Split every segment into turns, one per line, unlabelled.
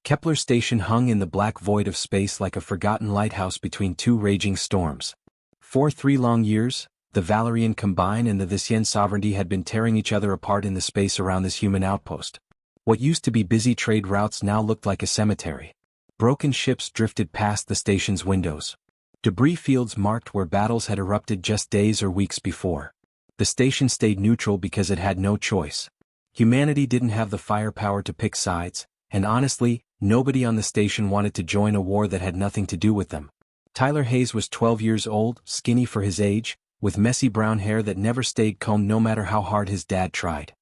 Kepler Station hung in the black void of space like a forgotten lighthouse between two raging storms. For 3 long years, the Valerian Combine and the Visian Sovereignty had been tearing each other apart in the space around this human outpost. What used to be busy trade routes now looked like a cemetery. Broken ships drifted past the station's windows. Debris fields marked where battles had erupted just days or weeks before. The station stayed neutral because it had no choice. Humanity didn't have the firepower to pick sides, and honestly, nobody on the station wanted to join a war that had nothing to do with them. Tyler Hayes was 12 years old, skinny for his age, with messy brown hair that never stayed combed no matter how hard his dad tried.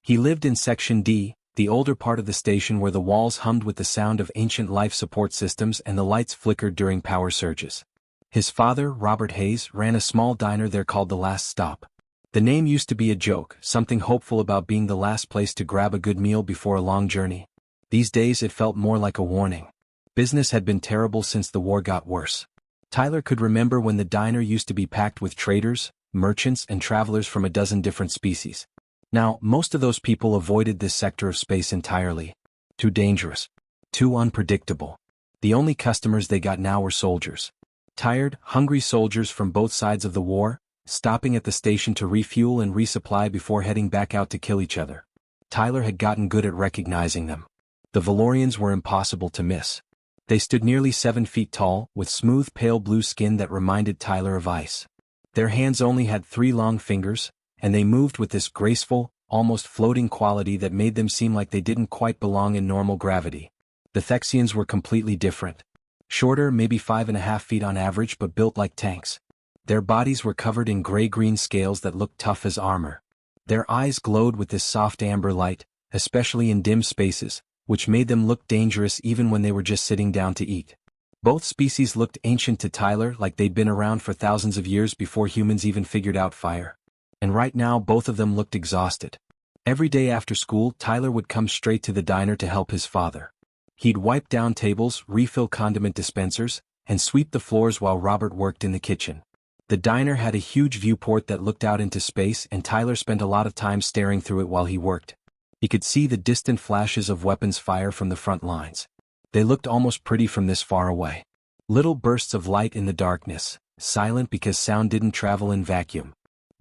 He lived in Section D, the older part of the station where the walls hummed with the sound of ancient life support systems and the lights flickered during power surges. His father, Robert Hayes, ran a small diner there called The Last Stop. The name used to be a joke, something hopeful about being the last place to grab a good meal before a long journey. These days it felt more like a warning. Business had been terrible since the war got worse. Tyler could remember when the diner used to be packed with traders, merchants, and travelers from a dozen different species. Now, most of those people avoided this sector of space entirely. Too dangerous. Too unpredictable. The only customers they got now were soldiers. Tired, hungry soldiers from both sides of the war, stopping at the station to refuel and resupply before heading back out to kill each other. Tyler had gotten good at recognizing them. The Valorians were impossible to miss. They stood nearly 7 feet tall, with smooth pale blue skin that reminded Tyler of ice. Their hands only had 3 long fingers, and they moved with this graceful, almost floating quality that made them seem like they didn't quite belong in normal gravity. The Thexians were completely different. Shorter, maybe 5.5 feet on average, but built like tanks. Their bodies were covered in gray-green scales that looked tough as armor. Their eyes glowed with this soft amber light, especially in dim spaces, which made them look dangerous even when they were just sitting down to eat. Both species looked ancient to Tyler, like they'd been around for thousands of years before humans even figured out fire. And right now both of them looked exhausted. Every day after school, Tyler would come straight to the diner to help his father. He'd wipe down tables, refill condiment dispensers, and sweep the floors while Robert worked in the kitchen. The diner had a huge viewport that looked out into space, and Tyler spent a lot of time staring through it while he worked. He could see the distant flashes of weapons fire from the front lines. They looked almost pretty from this far away. Little bursts of light in the darkness, silent because sound didn't travel in vacuum.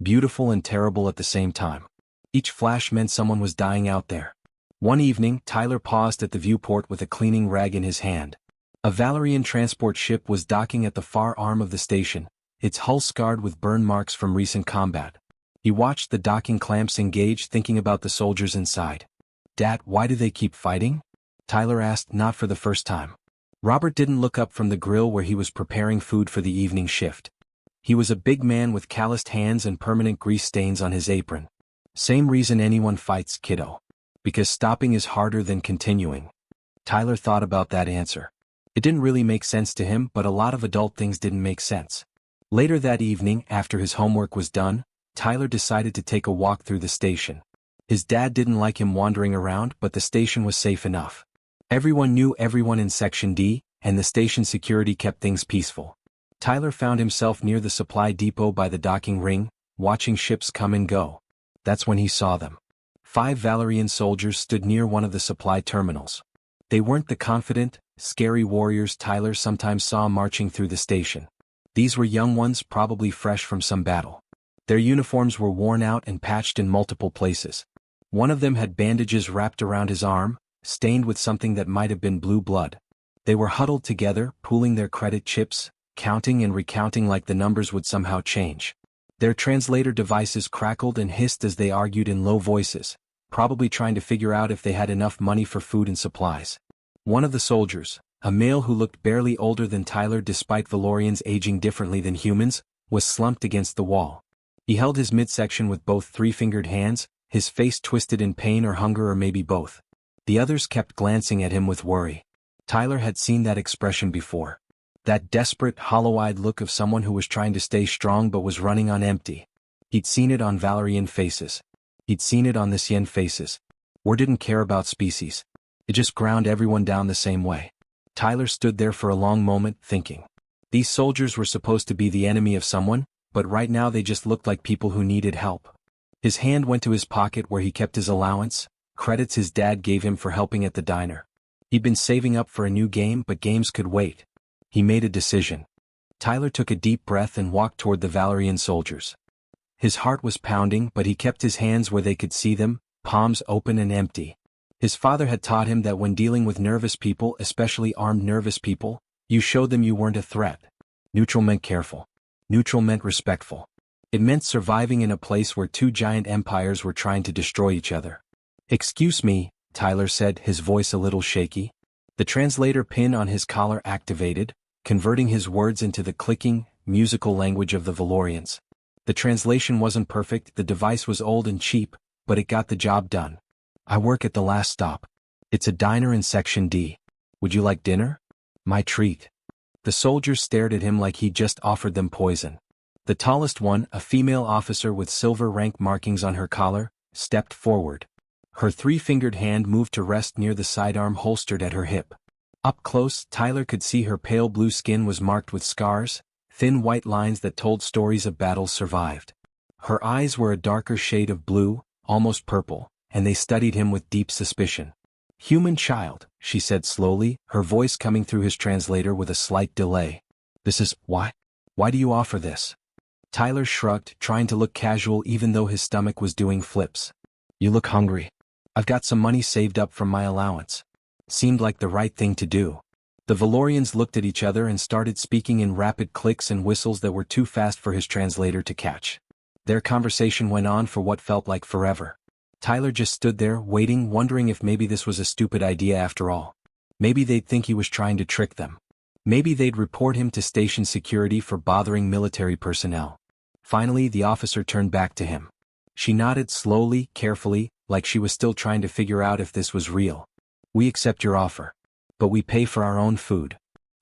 Beautiful and terrible at the same time. Each flash meant someone was dying out there. One evening, Tyler paused at the viewport with a cleaning rag in his hand. A Valerian transport ship was docking at the far arm of the station, its hull scarred with burn marks from recent combat. He watched the docking clamps engage, thinking about the soldiers inside. "Dad, why do they keep fighting?" Tyler asked, not for the first time. Robert didn't look up from the grill where he was preparing food for the evening shift. He was a big man with calloused hands and permanent grease stains on his apron. "Same reason anyone fights, kiddo. Because stopping is harder than continuing." Tyler thought about that answer. It didn't really make sense to him, but a lot of adult things didn't make sense. Later that evening, after his homework was done, Tyler decided to take a walk through the station. His dad didn't like him wandering around, but the station was safe enough. Everyone knew everyone in Section D, and the station security kept things peaceful. Tyler found himself near the supply depot by the docking ring, watching ships come and go. That's when he saw them. 5 Valerian soldiers stood near one of the supply terminals. They weren't the confident, scary warriors Tyler sometimes saw marching through the station. These were young ones, probably fresh from some battle. Their uniforms were worn out and patched in multiple places. One of them had bandages wrapped around his arm, stained with something that might have been blue blood. They were huddled together, pooling their credit chips, counting and recounting like the numbers would somehow change. Their translator devices crackled and hissed as they argued in low voices, probably trying to figure out if they had enough money for food and supplies. One of the soldiers, a male who looked barely older than Tyler despite Valorians aging differently than humans, was slumped against the wall. He held his midsection with both 3-fingered hands, his face twisted in pain or hunger or maybe both. The others kept glancing at him with worry. Tyler had seen that expression before. That desperate, hollow-eyed look of someone who was trying to stay strong but was running on empty. He'd seen it on Valerian faces. He'd seen it on the Sien faces. War didn't care about species. It just ground everyone down the same way. Tyler stood there for a long moment, thinking. These soldiers were supposed to be the enemy of someone, but right now they just looked like people who needed help. His hand went to his pocket where he kept his allowance, credits his dad gave him for helping at the diner. He'd been saving up for a new game, but games could wait. He made a decision. Tyler took a deep breath and walked toward the Valerian soldiers. His heart was pounding, but he kept his hands where they could see them, palms open and empty. His father had taught him that when dealing with nervous people, especially armed nervous people, you showed them you weren't a threat. Neutral meant careful. Neutral meant respectful. It meant surviving in a place where two giant empires were trying to destroy each other. "Excuse me," Tyler said, his voice a little shaky. The translator pin on his collar activated, converting his words into the clicking, musical language of the Valorians. The translation wasn't perfect, the device was old and cheap, but it got the job done. "I work at the last stop. It's a diner in Section D. Would you like dinner?" "My treat." The soldiers stared at him like he'd just offered them poison. The tallest one, a female officer with silver rank markings on her collar, stepped forward. Her three-fingered hand moved to rest near the sidearm holstered at her hip. Up close, Tyler could see her pale blue skin was marked with scars, thin white lines that told stories of battles survived. Her eyes were a darker shade of blue, almost purple, and they studied him with deep suspicion. "Human child," she said slowly, her voice coming through his translator with a slight delay. "This is why? Why do you offer this?" Tyler shrugged, trying to look casual even though his stomach was doing flips. "You look hungry. I've got some money saved up from my allowance." Seemed like the right thing to do. The Valorians looked at each other and started speaking in rapid clicks and whistles that were too fast for his translator to catch. Their conversation went on for what felt like forever. Tyler just stood there, waiting, wondering if maybe this was a stupid idea after all. Maybe they'd think he was trying to trick them. Maybe they'd report him to station security for bothering military personnel. Finally, the officer turned back to him. She nodded slowly, carefully, like she was still trying to figure out if this was real. "We accept your offer. But we pay for our own food."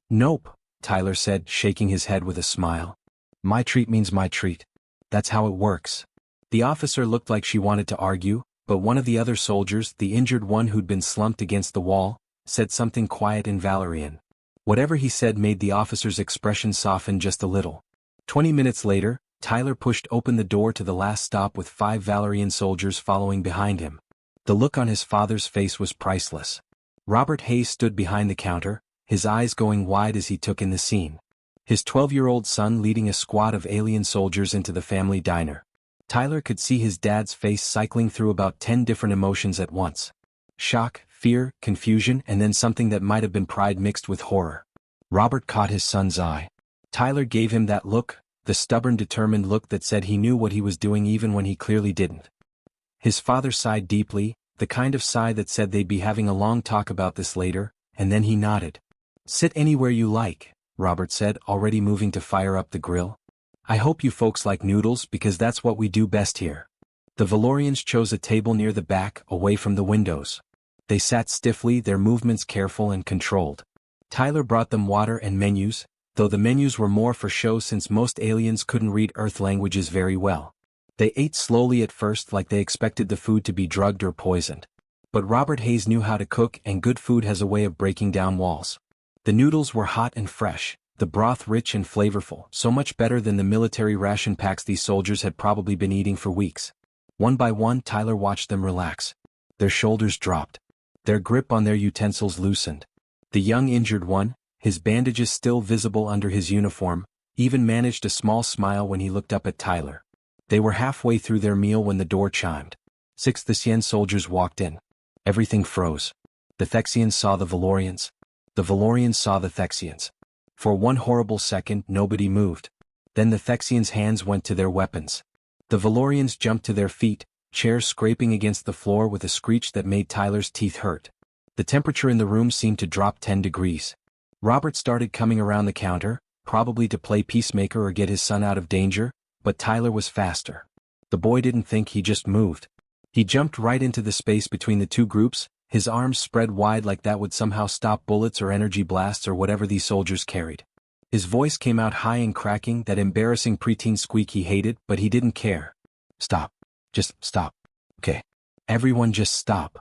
"Nope," Tyler said, shaking his head with a smile. "My treat means my treat. That's how it works." The officer looked like she wanted to argue, but one of the other soldiers, the injured one who'd been slumped against the wall, said something quiet in Valerian. Whatever he said made the officer's expression soften just a little. 20 minutes later, Tyler pushed open the door to the last stop with 5 Valerian soldiers following behind him. The look on his father's face was priceless. Robert Hayes stood behind the counter, his eyes going wide as he took in the scene. His 12-year-old son leading a squad of alien soldiers into the family diner. Tyler could see his dad's face cycling through about 10 different emotions at once. Shock, fear, confusion, and then something that might have been pride mixed with horror. Robert caught his son's eye. Tyler gave him that look, the stubborn, determined look that said he knew what he was doing even when he clearly didn't. His father sighed deeply, the kind of sigh that said they'd be having a long talk about this later, and then he nodded. "Sit anywhere you like," Robert said, already moving to fire up the grill. "I hope you folks like noodles because that's what we do best here." The Valorians chose a table near the back, away from the windows. They sat stiffly, their movements careful and controlled. Tyler brought them water and menus, though the menus were more for show since most aliens couldn't read Earth languages very well. They ate slowly at first like they expected the food to be drugged or poisoned. But Robert Hayes knew how to cook, and good food has a way of breaking down walls. The noodles were hot and fresh, the broth rich and flavorful, so much better than the military ration packs these soldiers had probably been eating for weeks. One by one, Tyler watched them relax. Their shoulders dropped. Their grip on their utensils loosened. The young injured one, his bandages still visible under his uniform, even managed a small smile when he looked up at Tyler. They were halfway through their meal when the door chimed. 6 Thexian soldiers walked in. Everything froze. The Thexians saw the Valorians. The Valorians saw the Thexians. For one horrible second, nobody moved. Then the Thexians' hands went to their weapons. The Valorians jumped to their feet, chairs scraping against the floor with a screech that made Tyler's teeth hurt. The temperature in the room seemed to drop 10 degrees. Robert started coming around the counter, probably to play peacemaker or get his son out of danger, but Tyler was faster. The boy didn't think, he just moved. He jumped right into the space between the two groups, his arms spread wide like that would somehow stop bullets or energy blasts or whatever these soldiers carried. His voice came out high and cracking, that embarrassing preteen squeak he hated, but he didn't care. "Stop. Just stop. Okay. Everyone just stop."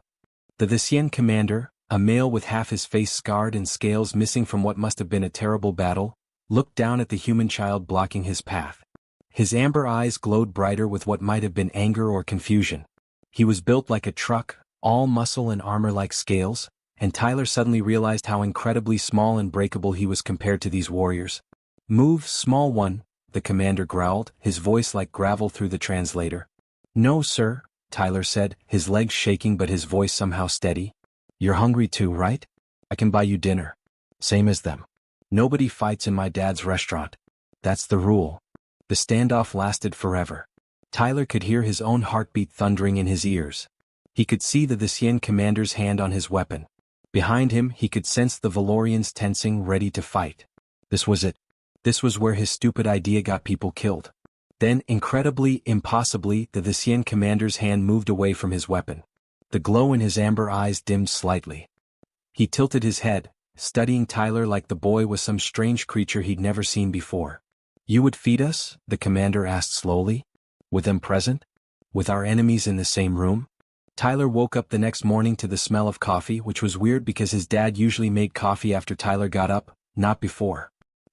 The Thexian commander, a male with half his face scarred and scales missing from what must have been a terrible battle, looked down at the human child blocking his path. His amber eyes glowed brighter with what might have been anger or confusion. He was built like a truck, all muscle and armor like scales, and Tyler suddenly realized how incredibly small and breakable he was compared to these warriors. "Move, small one," the commander growled, his voice like gravel through the translator. "No, sir," Tyler said, his legs shaking but his voice somehow steady. "You're hungry too, right? I can buy you dinner. Same as them. Nobody fights in my dad's restaurant. That's the rule." The standoff lasted forever. Tyler could hear his own heartbeat thundering in his ears. He could see the Xian commander's hand on his weapon. Behind him he could sense the Valorians tensing, ready to fight. This was it. This was where his stupid idea got people killed. Then, incredibly, impossibly, the Xian commander's hand moved away from his weapon. The glow in his amber eyes dimmed slightly. He tilted his head, studying Tyler like the boy was some strange creature he'd never seen before. "You would feed us?" the commander asked slowly. "With them present? With our enemies in the same room?" Tyler woke up the next morning to the smell of coffee, which was weird because his dad usually made coffee after Tyler got up, not before.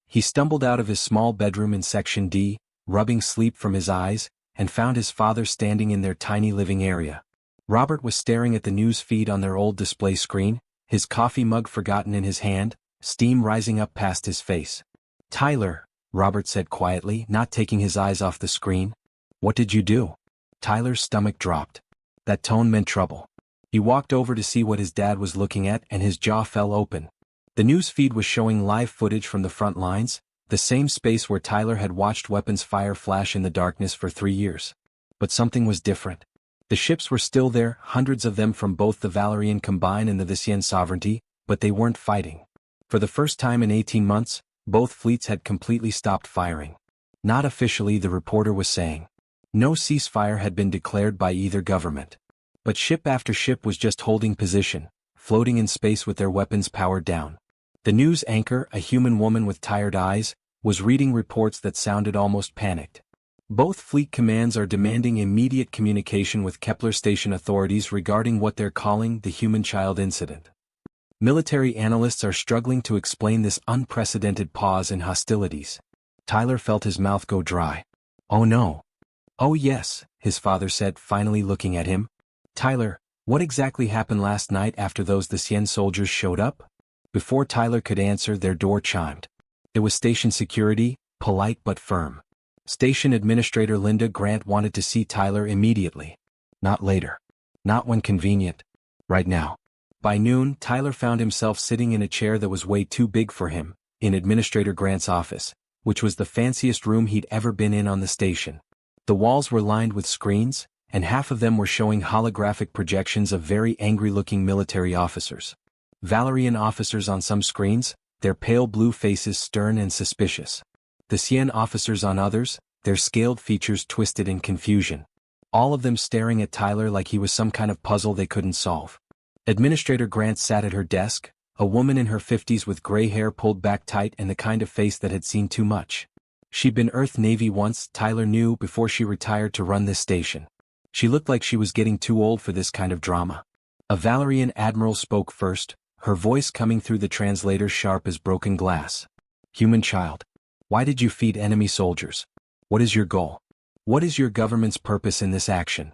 He stumbled out of his small bedroom in Section D, rubbing sleep from his eyes, and found his father standing in their tiny living area. Robert was staring at the news feed on their old display screen, his coffee mug forgotten in his hand, steam rising up past his face. "Tyler," Robert said quietly, not taking his eyes off the screen. "What did you do?" Tyler's stomach dropped. That tone meant trouble. He walked over to see what his dad was looking at and his jaw fell open. The news feed was showing live footage from the front lines, the same space where Tyler had watched weapons fire flash in the darkness for 3 years. But something was different. The ships were still there, hundreds of them from both the Valerian Combine and the Xian Sovereignty, but they weren't fighting. For the first time in 18 months, both fleets had completely stopped firing. Not officially, the reporter was saying. No ceasefire had been declared by either government. But ship after ship was just holding position, floating in space with their weapons powered down. The news anchor, a human woman with tired eyes, was reading reports that sounded almost panicked. "Both fleet commands are demanding immediate communication with Kepler station authorities regarding what they're calling the human child incident. Military analysts are struggling to explain this unprecedented pause in hostilities." Tyler felt his mouth go dry. "Oh no." "Oh yes," his father said, finally looking at him. "Tyler, what exactly happened last night after those Xian soldiers showed up?" Before Tyler could answer, their door chimed. It was station security, polite but firm. Station Administrator Linda Grant wanted to see Tyler immediately. Not later. Not when convenient. Right now. By noon, Tyler found himself sitting in a chair that was way too big for him, in Administrator Grant's office, which was the fanciest room he'd ever been in on the station. The walls were lined with screens, and half of them were showing holographic projections of very angry-looking military officers. Valerian officers on some screens, their pale blue faces stern and suspicious. The Xian officers on others, their scaled features twisted in confusion. All of them staring at Tyler like he was some kind of puzzle they couldn't solve. Administrator Grant sat at her desk, a woman in her 50s with gray hair pulled back tight and the kind of face that had seen too much. She'd been Earth Navy once, Tyler knew, before she retired to run this station. She looked like she was getting too old for this kind of drama. A Valerian admiral spoke first, her voice coming through the translator sharp as broken glass. "Human child. Why did you feed enemy soldiers? What is your goal? What is your government's purpose in this action?"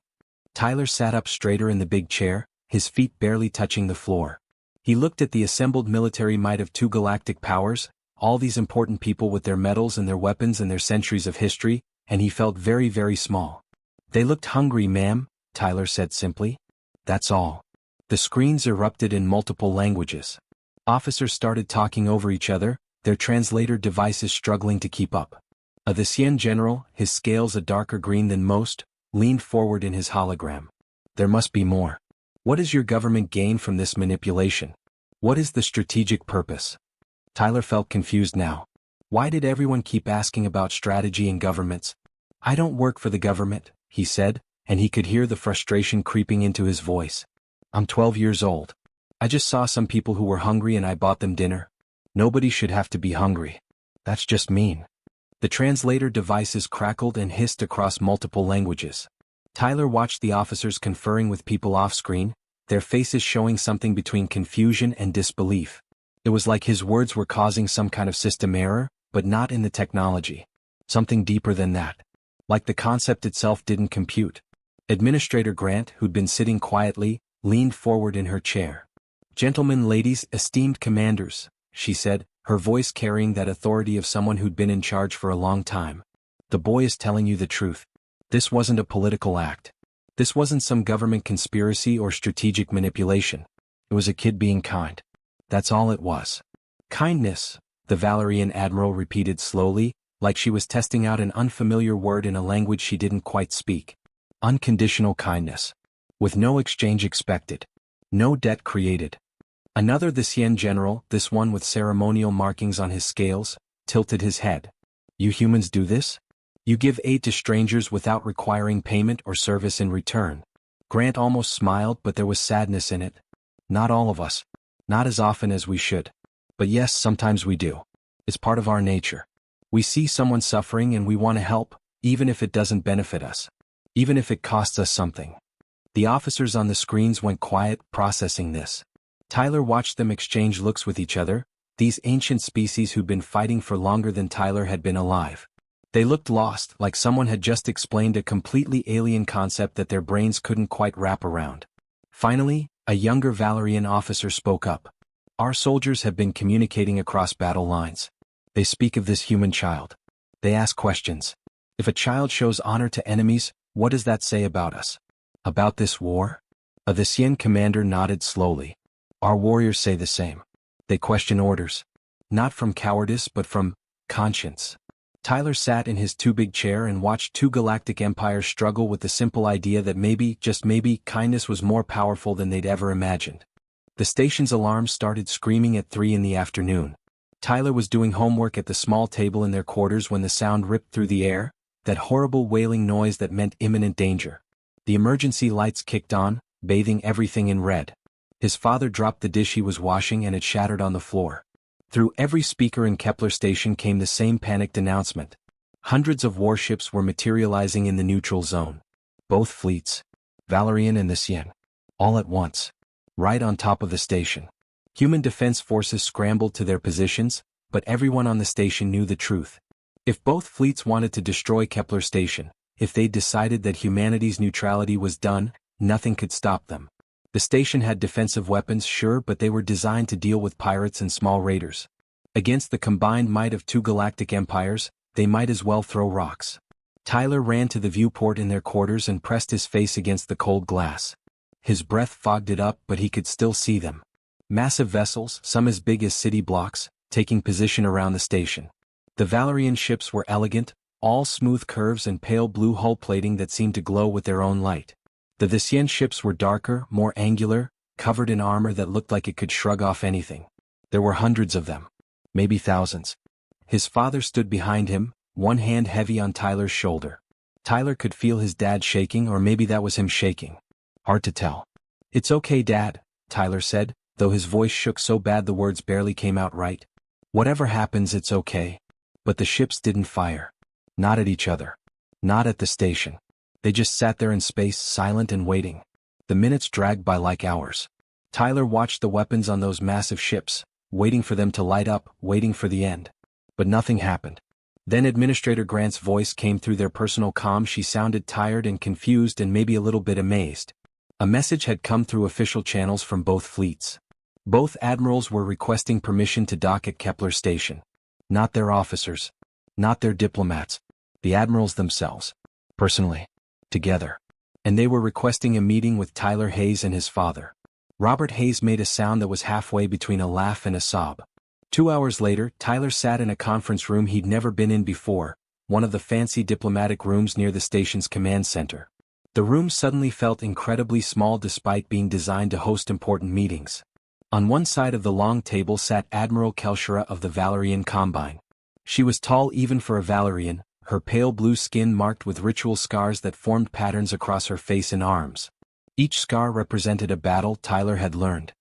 Tyler sat up straighter in the big chair, his feet barely touching the floor. He looked at the assembled military might of 2 galactic powers, all these important people with their medals and their weapons and their centuries of history, and he felt very, very small. "They looked hungry, ma'am," Tyler said simply. "That's all." The screens erupted in multiple languages. Officers started talking over each other, their translator devices struggling to keep up. A Xian general, his scales a darker green than most, leaned forward in his hologram. "There must be more. What does your government gain from this manipulation? What is the strategic purpose?" Tyler felt confused now. Why did everyone keep asking about strategy and governments? "I don't work for the government," he said, and he could hear the frustration creeping into his voice. "I'm 12 years old. I just saw some people who were hungry and I bought them dinner. Nobody should have to be hungry. That's just mean." The translator devices crackled and hissed across multiple languages. Tyler watched the officers conferring with people off-screen, their faces showing something between confusion and disbelief. It was like his words were causing some kind of system error, but not in the technology. Something deeper than that. Like the concept itself didn't compute. Administrator Grant, who'd been sitting quietly, leaned forward in her chair. Gentlemen, ladies, esteemed commanders, she said, her voice carrying that authority of someone who'd been in charge for a long time. The boy is telling you the truth. This wasn't a political act. This wasn't some government conspiracy or strategic manipulation. It was a kid being kind. That's all it was. Kindness, the Valerian admiral repeated slowly, like she was testing out an unfamiliar word in a language she didn't quite speak. Unconditional kindness. With no exchange expected. No debt created. Another the Sien general, this one with ceremonial markings on his scales, tilted his head. You humans do this? You give aid to strangers without requiring payment or service in return. Grant almost smiled, but there was sadness in it. Not all of us. Not as often as we should. But yes, sometimes we do. It's part of our nature. We see someone suffering and we want to help, even if it doesn't benefit us. Even if it costs us something. The officers on the screens went quiet, processing this. Tyler watched them exchange looks with each other, these ancient species who'd been fighting for longer than Tyler had been alive. They looked lost, like someone had just explained a completely alien concept that their brains couldn't quite wrap around. Finally, a younger Valerian officer spoke up. Our soldiers have been communicating across battle lines. They speak of this human child. They ask questions. If a child shows honor to enemies, what does that say about us? About this war? A Thesian commander nodded slowly. Our warriors say the same. They question orders. Not from cowardice but from conscience. Tyler sat in his too big chair and watched two galactic empires struggle with the simple idea that maybe, just maybe, kindness was more powerful than they'd ever imagined. The station's alarm started screaming at 3 in the afternoon. Tyler was doing homework at the small table in their quarters when the sound ripped through the air, that horrible wailing noise that meant imminent danger. The emergency lights kicked on, bathing everything in red. His father dropped the dish he was washing and it shattered on the floor. Through every speaker in Kepler Station came the same panicked announcement. Hundreds of warships were materializing in the neutral zone. Both fleets, Valerian and the Sien, all at once, right on top of the station. Human defense forces scrambled to their positions, but everyone on the station knew the truth. If both fleets wanted to destroy Kepler Station, if they decided that humanity's neutrality was done, nothing could stop them. The station had defensive weapons, sure, but they were designed to deal with pirates and small raiders. Against the combined might of two galactic empires, they might as well throw rocks. Tyler ran to the viewport in their quarters and pressed his face against the cold glass. His breath fogged it up, but he could still see them. Massive vessels, some as big as city blocks, taking position around the station. The Valerian ships were elegant, all smooth curves and pale blue hull plating that seemed to glow with their own light. The Thesian ships were darker, more angular, covered in armor that looked like it could shrug off anything. There were hundreds of them. Maybe thousands. His father stood behind him, one hand heavy on Tyler's shoulder. Tyler could feel his dad shaking, or maybe that was him shaking. Hard to tell. It's okay, Dad, Tyler said, though his voice shook so bad the words barely came out right. Whatever happens, it's okay. But the ships didn't fire. Not at each other. Not at the station. They just sat there in space, silent and waiting. The minutes dragged by like hours. Tyler watched the weapons on those massive ships, waiting for them to light up, waiting for the end. But nothing happened. Then Administrator Grant's voice came through their personal comm. She sounded tired and confused and maybe a little bit amazed. A message had come through official channels from both fleets. Both admirals were requesting permission to dock at Kepler Station. Not their officers. Not their diplomats. The admirals themselves. Personally. Together. And they were requesting a meeting with Tyler Hayes and his father. Robert Hayes made a sound that was halfway between a laugh and a sob. 2 hours later, Tyler sat in a conference room he'd never been in before, one of the fancy diplomatic rooms near the station's command center. The room suddenly felt incredibly small despite being designed to host important meetings. On one side of the long table sat Admiral Kelshera of the Valerian Combine. She was tall even for a Valerian, her pale blue skin marked with ritual scars that formed patterns across her face and arms. Each scar represented a battle Tyler had learned.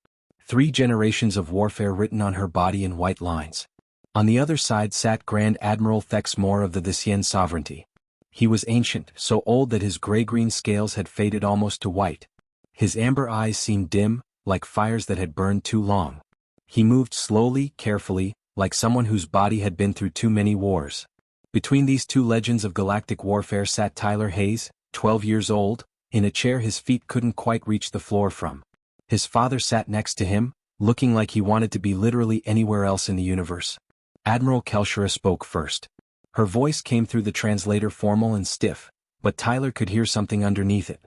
3 generations of warfare written on her body in white lines. On the other side sat Grand Admiral Thex Moore of the Thesian Sovereignty. He was ancient, so old that his gray-green scales had faded almost to white. His amber eyes seemed dim, like fires that had burned too long. He moved slowly, carefully, like someone whose body had been through too many wars. Between these two legends of galactic warfare sat Tyler Hayes, 12 years old, in a chair his feet couldn't quite reach the floor from. His father sat next to him, looking like he wanted to be literally anywhere else in the universe. Admiral Kelshira spoke first. Her voice came through the translator formal and stiff, but Tyler could hear something underneath it.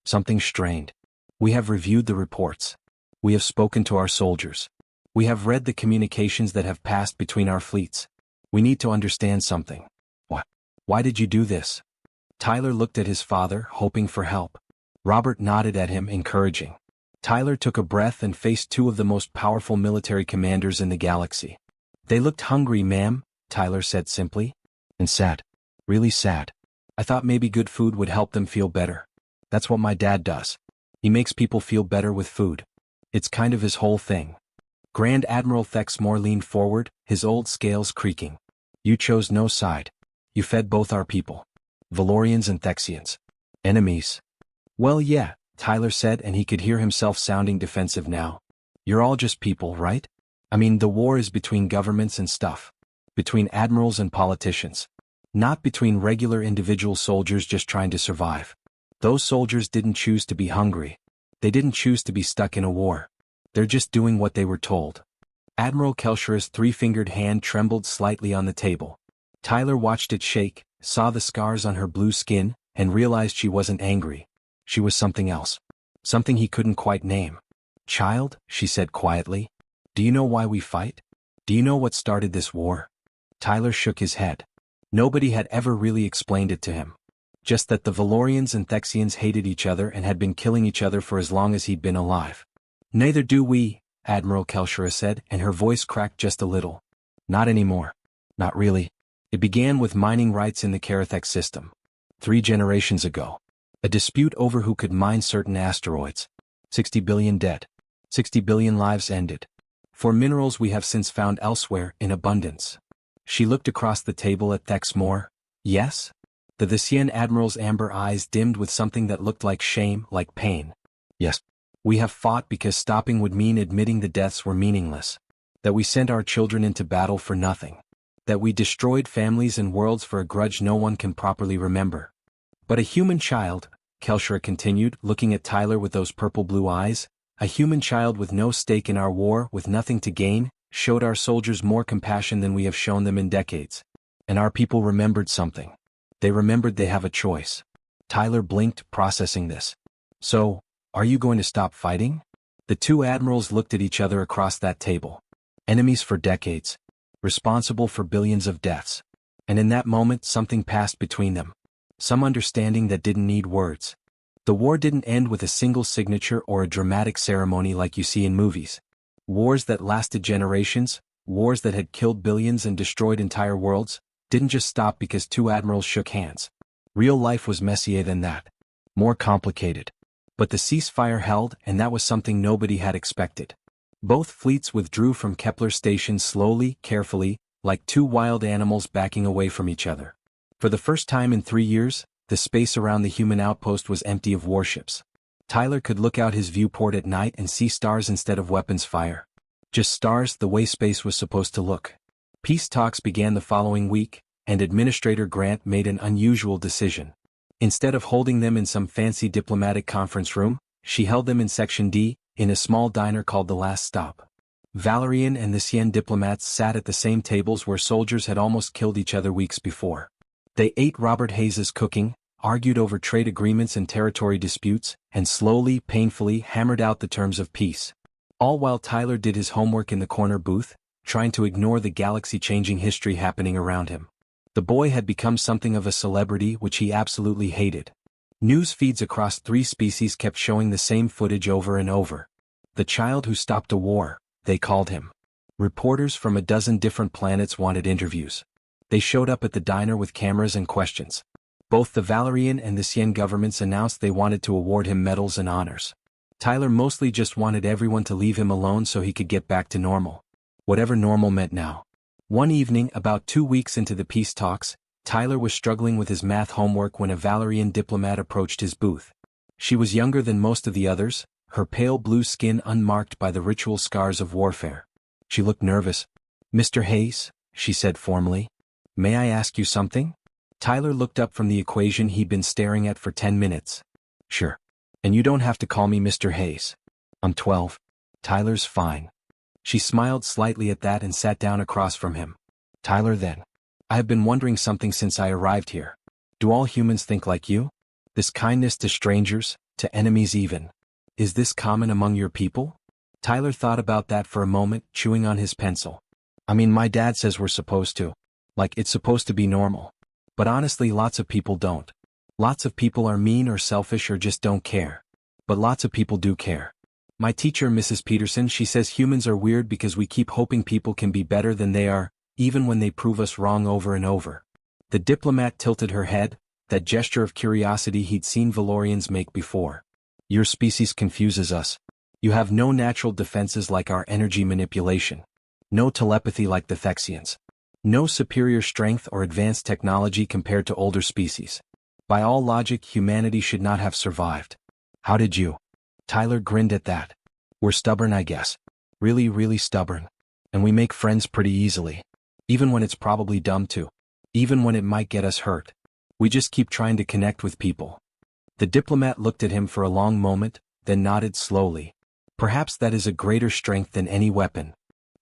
Something strained. We have reviewed the reports. We have spoken to our soldiers. We have read the communications that have passed between our fleets. We need to understand something. What? Why did you do this? Tyler looked at his father, hoping for help. Robert nodded at him, encouraging. Tyler took a breath and faced two of the most powerful military commanders in the galaxy. They looked hungry, ma'am, Tyler said simply. And sad. Really sad. I thought maybe good food would help them feel better. That's what my dad does. He makes people feel better with food. It's kind of his whole thing. Grand Admiral Thexmore leaned forward, his old scales creaking. You chose no side. You fed both our people. Valorians and Thexians. Enemies. Well, yeah, Tyler said, and he could hear himself sounding defensive now. You're all just people, right? I mean, the war is between governments and stuff. Between admirals and politicians. Not between regular individual soldiers just trying to survive. Those soldiers didn't choose to be hungry. They didn't choose to be stuck in a war. They're just doing what they were told. Admiral Kelshira's three-fingered hand trembled slightly on the table. Tyler watched it shake, saw the scars on her blue skin, and realized she wasn't angry. She was something else. Something he couldn't quite name. Child, she said quietly. Do you know why we fight? Do you know what started this war? Tyler shook his head. Nobody had ever really explained it to him. Just that the Valorians and Thexians hated each other and had been killing each other for as long as he'd been alive. Neither do we, Admiral Kelshira said, and her voice cracked just a little. Not anymore. Not really. It began with mining rights in the Karathex system. 3 generations ago. A dispute over who could mine certain asteroids. 60 billion dead. 60 billion lives ended. For minerals we have since found elsewhere in abundance. She looked across the table at Thexmore. Yes? The Thesian Admiral's amber eyes dimmed with something that looked like shame, like pain. Yes. We have fought because stopping would mean admitting the deaths were meaningless. That we sent our children into battle for nothing. That we destroyed families and worlds for a grudge no one can properly remember. But a human child, Kelshira continued, looking at Tyler with those purple-blue eyes, a human child with no stake in our war, with nothing to gain, showed our soldiers more compassion than we have shown them in decades. And our people remembered something. They remembered they have a choice. Tyler blinked, processing this. So, are you going to stop fighting? The two admirals looked at each other across that table. Enemies for decades. Responsible for billions of deaths. And in that moment something passed between them. Some understanding that didn't need words. The war didn't end with a single signature or a dramatic ceremony like you see in movies. Wars that lasted generations, wars that had killed billions and destroyed entire worlds, didn't just stop because two admirals shook hands. Real life was messier than that. More complicated. But the ceasefire held, and that was something nobody had expected. Both fleets withdrew from Kepler Station slowly, carefully, like two wild animals backing away from each other. For the first time in 3 years, the space around the human outpost was empty of warships. Tyler could look out his viewport at night and see stars instead of weapons fire. Just stars, the way space was supposed to look. Peace talks began the following week, and Administrator Grant made an unusual decision. Instead of holding them in some fancy diplomatic conference room, she held them in Section D, in a small diner called The Last Stop. Valerian and the Sien diplomats sat at the same tables where soldiers had almost killed each other weeks before. They ate Robert Hayes's cooking, argued over trade agreements and territory disputes, and slowly, painfully hammered out the terms of peace. All while Tyler did his homework in the corner booth, trying to ignore the galaxy-changing history happening around him. The boy had become something of a celebrity which he absolutely hated. News feeds across 3 species kept showing the same footage over and over. The child who stopped a war, they called him. Reporters from a dozen different planets wanted interviews. They showed up at the diner with cameras and questions. Both the Valerian and the Sien governments announced they wanted to award him medals and honors. Tyler mostly just wanted everyone to leave him alone so he could get back to normal. Whatever normal meant now. One evening, about 2 weeks into the peace talks, Tyler was struggling with his math homework when a Valerian diplomat approached his booth. She was younger than most of the others, her pale blue skin unmarked by the ritual scars of warfare. She looked nervous. "Mr. Hayes," she said formally. "May I ask you something?" Tyler looked up from the equation he'd been staring at for 10 minutes. "Sure. And you don't have to call me Mr. Hayes. I'm 12. Tyler's fine. She smiled slightly at that and sat down across from him. Tyler then. I have been wondering something since I arrived here. Do all humans think like you? This kindness to strangers, to enemies even. Is this common among your people? Tyler thought about that for a moment, chewing on his pencil. I mean, my dad says we're supposed to. Like it's supposed to be normal. But honestly, lots of people don't. Lots of people are mean or selfish or just don't care. But lots of people do care. My teacher, Mrs. Peterson, she says humans are weird because we keep hoping people can be better than they are, even when they prove us wrong over and over. The diplomat tilted her head, that gesture of curiosity he'd seen Valorians make before. Your species confuses us. You have no natural defenses like our energy manipulation. No telepathy like the Thexians. No superior strength or advanced technology compared to older species. By all logic, humanity should not have survived. How did you? Tyler grinned at that. We're stubborn, I guess. Really, really stubborn. And we make friends pretty easily. Even when it's probably dumb too. Even when it might get us hurt. We just keep trying to connect with people. The diplomat looked at him for a long moment, then nodded slowly. Perhaps that is a greater strength than any weapon.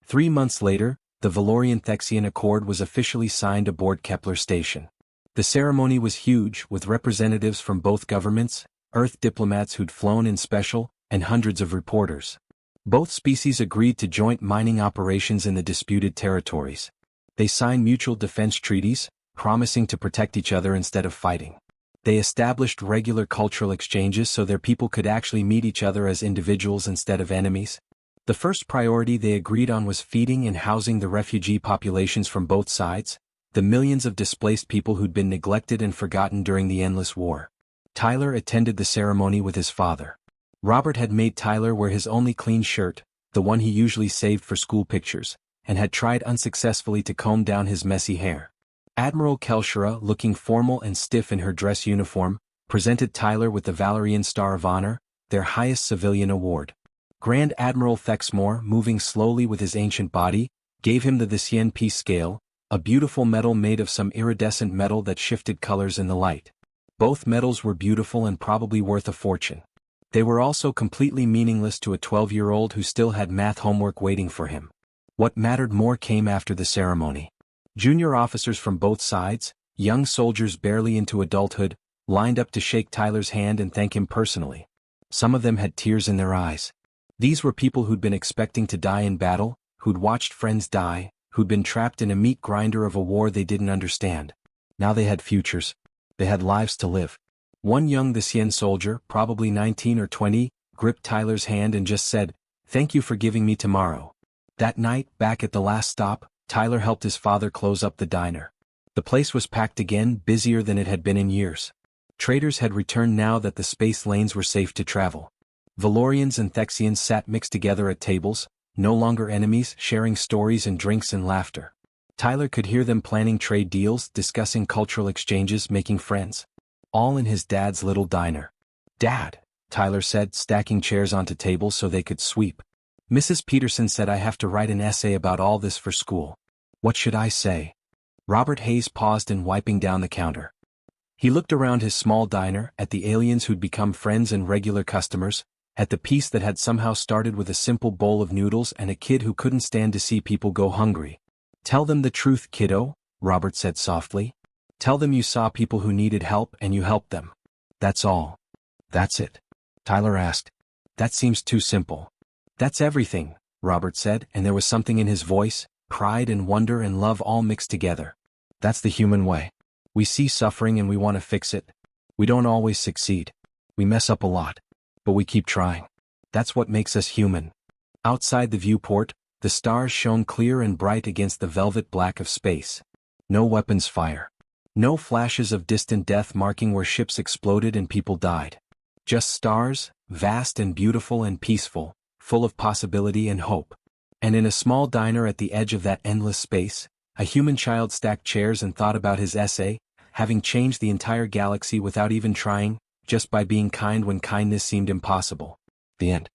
3 months later, the Valorian-Thexian Accord was officially signed aboard Kepler Station. The ceremony was huge, with representatives from both governments, Earth diplomats who'd flown in special, and hundreds of reporters. Both species agreed to joint mining operations in the disputed territories. They signed mutual defense treaties, promising to protect each other instead of fighting. They established regular cultural exchanges so their people could actually meet each other as individuals instead of enemies. The first priority they agreed on was feeding and housing the refugee populations from both sides, the millions of displaced people who'd been neglected and forgotten during the endless war. Tyler attended the ceremony with his father. Robert had made Tyler wear his only clean shirt, the one he usually saved for school pictures, and had tried unsuccessfully to comb down his messy hair. Admiral Kelshira, looking formal and stiff in her dress uniform, presented Tyler with the Valerian Star of Honor, their highest civilian award. Grand Admiral Thexmore, moving slowly with his ancient body, gave him the Thesian Peace Scale, a beautiful medal made of some iridescent metal that shifted colors in the light. Both medals were beautiful and probably worth a fortune. They were also completely meaningless to a 12-year-old who still had math homework waiting for him. What mattered more came after the ceremony. Junior officers from both sides, young soldiers barely into adulthood, lined up to shake Tyler's hand and thank him personally. Some of them had tears in their eyes. These were people who'd been expecting to die in battle, who'd watched friends die, who'd been trapped in a meat grinder of a war they didn't understand. Now they had futures. They had lives to live. One young Thesian soldier, probably 19 or 20, gripped Tyler's hand and just said, "Thank you for giving me tomorrow." That night, back at the last stop, Tyler helped his father close up the diner. The place was packed again, busier than it had been in years. Traders had returned now that the space lanes were safe to travel. Valorians and Thexians sat mixed together at tables, no longer enemies, sharing stories and drinks and laughter. Tyler could hear them planning trade deals, discussing cultural exchanges, making friends. All in his dad's little diner. "Dad," Tyler said, stacking chairs onto tables so they could sweep. "Mrs. Peterson said I have to write an essay about all this for school. What should I say?" Robert Hayes paused in wiping down the counter. He looked around his small diner, at the aliens who'd become friends and regular customers, at the piece that had somehow started with a simple bowl of noodles and a kid who couldn't stand to see people go hungry. "Tell them the truth, kiddo," Robert said softly. "Tell them you saw people who needed help and you helped them. That's all." "That's it?" Tyler asked. "That seems too simple." "That's everything," Robert said, and there was something in his voice, pride and wonder and love all mixed together. "That's the human way. We see suffering and we want to fix it. We don't always succeed. We mess up a lot. But we keep trying. That's what makes us human." Outside the viewport, the stars shone clear and bright against the velvet black of space. No weapons fire. No flashes of distant death marking where ships exploded and people died. Just stars, vast and beautiful and peaceful, full of possibility and hope. And in a small diner at the edge of that endless space, a human child stacked chairs and thought about his essay, having changed the entire galaxy without even trying, just by being kind when kindness seemed impossible. The end.